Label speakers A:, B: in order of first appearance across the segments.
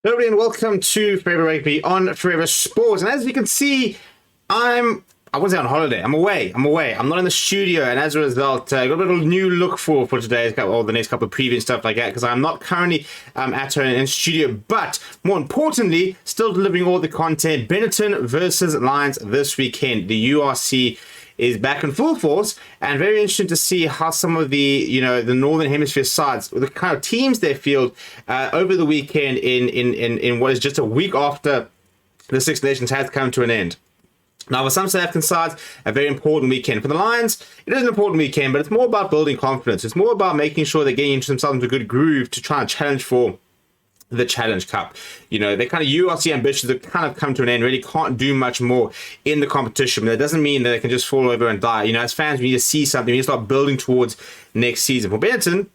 A: Hello everybody and welcome to Forever Rugby on Forever Sports. And as you can see, I wasn't on holiday. I'm away. I'm not in the studio, and as a result, I got a little new look for today's or the next couple of previews and stuff like that, because I'm not currently at home in studio. But more importantly, still delivering all the content. Benetton versus Lions this weekend. The URC is back in full force, and very interesting to see how some of the the Northern Hemisphere sides, the kind of teams they field over the weekend in what is just a week after the Six Nations has come to an end. Now, for some South African sides, a very important weekend. For the Lions, it is an important weekend, but it's more about building confidence. It's more about making sure they're getting themselves into a good groove to try and challenge for the Challenge Cup. They kind of URC ambitions have kind of come to an end, really can't do much more in the competition. But that doesn't mean that they can just fall over and die. As fans, we need to see something. We need to start building towards next season. For Benetton,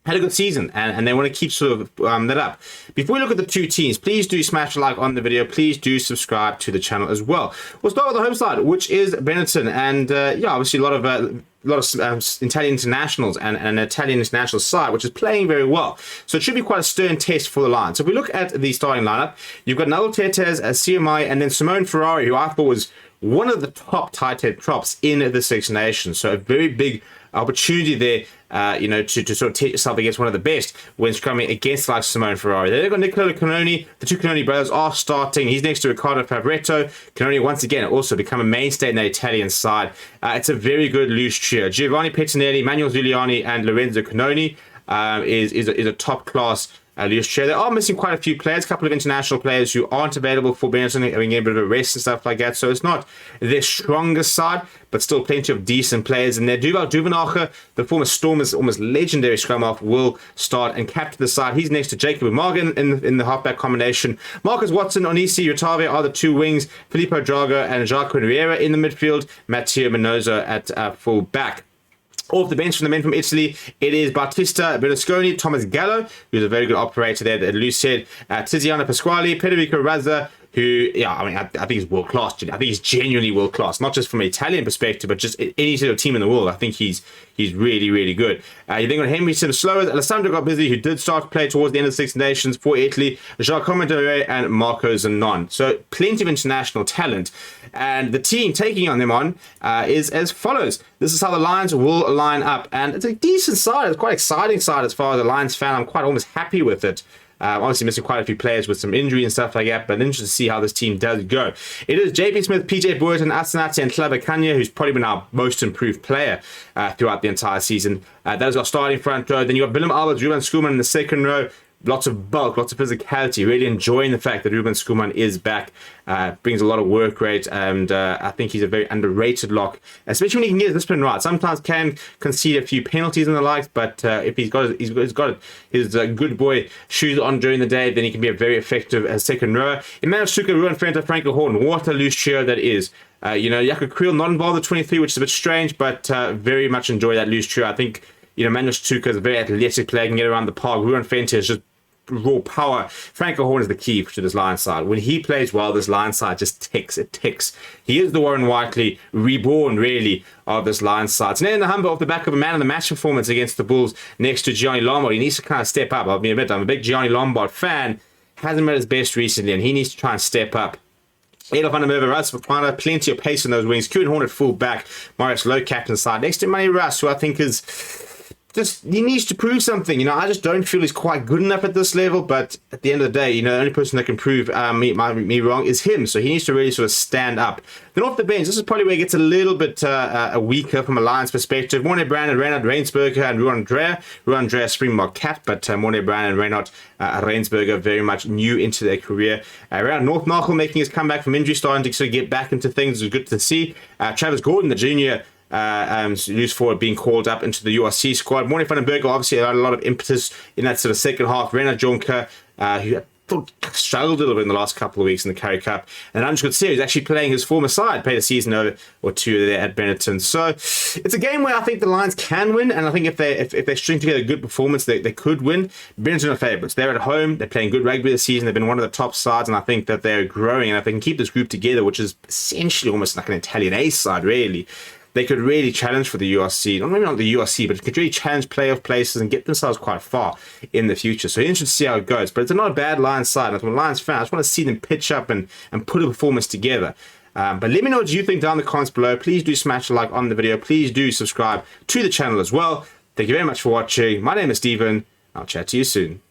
A: had a good season, and they want to keep sort of that up. Before we look at the two teams, please do smash a like on the video. Please do subscribe to the channel as well. We'll start with the home side, which is Benetton, and obviously a lot of Italian internationals and an Italian international side, which is playing very well. So it should be quite a stern test for the Lions. So if we look at the starting lineup, you've got Naul Tetez as CMI, and then Simone Ferrari, who I thought was one of the top tight head props in the Six Nations. So a very big opportunity there, to sort of test yourself against one of the best when scrumming against like Simone Ferrari. They've got Nicola Canoni. The two Canoni brothers are starting. He's next to Riccardo Favretto. Canoni, once again, also become a mainstay in the Italian side. It's a very good loose trio. Giovanni Pettinelli, Manuel Giuliani, and Lorenzo Canoni is a top-class loose trio. They are missing quite a few players, a couple of international players who aren't available for Benetton, having a bit of a rest and stuff like that. So it's not their strongest side, but still plenty of decent players. And there, Duval Duvenacher, the former Stormers, almost legendary scrum half, will start and captain the side. He's next to Jacob Umaga in the halfback combination. Marcus Watson, Onisi Otave are the two wings. Filippo Drago and Jacques Riera in the midfield. Matteo Minoso at full back. Off the bench from the men from Italy, it is Battista Berlusconi, Thomas Gallo, who's a very good operator there, that Lou said, Tiziano Pasquale, Federico Razza, who, I think he's world class. I think he's genuinely world class, not just from an Italian perspective, but just any sort of team in the world. I think he's really, really good. You then got Henry Slowers, Alessandro Garbizzi, who did start to play towards the end of the Six Nations for Italy, Jacques Comandore, and Marco Zanon. So plenty of international talent. And the team taking on them is as follows. This is how the Lions will line up. And it's a decent side. It's quite an exciting side as far as a Lions fan. I'm quite almost happy with it. Obviously missing quite a few players with some injury and stuff like that, but interesting to see how this team does go. It is JP Smith, PJ Boyton, Asanati, and Claver Kanya, who's probably been our most improved player throughout the entire season. Those are starting front row. Then you got Willem Alberts, Ruben Schoeman in the second row. Lots of bulk, lots of physicality. Really enjoying the fact that Ruben Schoeman is back. Brings a lot of work rate, and I think he's a very underrated lock, especially when he can get his discipline right. Sometimes can concede a few penalties and the likes, but if he's got his good boy shoes on during the day, then he can be a very effective second rower. Emmanuel Suka, Ruan Frenta, Franco Horn. What a loose trio that is. Jakob Kriel not involved at 23, which is a bit strange, but very much enjoy that loose trio. I think Manuel Stuka is a very athletic player, can get around the park. Ruan Frenta is just raw power. Franco Horn is the key to this Lions side. When he plays well, this Lions side just ticks. It ticks. He is the Warren Whiteley reborn, really, of this Lions side. So now in the Humber off the back of a man of the match performance against the Bulls next to Gianni Lombard. He needs to kind of step up. I'm a big Gianni Lombard fan. Hasn't been his best recently, and he needs to try and step up. Adolf van der Merwe, Russ Vakwana, plenty of pace in those wings. Kuhn Horn at full back. Marius Lowe captain side. Next to Manny Russ, who I think is he needs to prove something. I just don't feel he's quite good enough at this level, but at the end of the day, the only person that can prove me wrong is him, so he needs to really sort of stand up. Then off the bench, this is probably where it gets a little bit weaker from a Lions perspective. Morne Brand, Reinhard Reinsberger, and Ruan Andrea Springbok cat, but Morne Brand and Reinhard Reinsberger very much new into their career. Around North Nachel making his comeback from injury, starting to sort of get back into things. It's good to see. Travis Gordon, the junior loose forward, being called up into the URC squad. Morne van den Berg obviously had a lot of impetus in that sort of second half. Renard Jonker, who I thought struggled a little bit in the last couple of weeks in the Currie Cup. And Ange Coetzee is actually playing his former side, played a season or two there at Benetton. So it's a game where I think the Lions can win, and I think if they string together a good performance, they could win. Benetton are favourites. They're at home. They're playing good rugby this season. They've been one of the top sides, and I think that they're growing. And if they can keep this group together, which is essentially almost like an Italian A side, really, they could really challenge for the URC. Maybe not the URC, but it could really challenge playoff places and get themselves quite far in the future. So interesting to see how it goes. But it's not a bad Lions side. As a Lions fan, I just want to see them pitch up and put a performance together. But let me know what you think down in the comments below. Please do smash a like on the video. Please do subscribe to the channel as well. Thank you very much for watching. My name is Steven. I'll chat to you soon.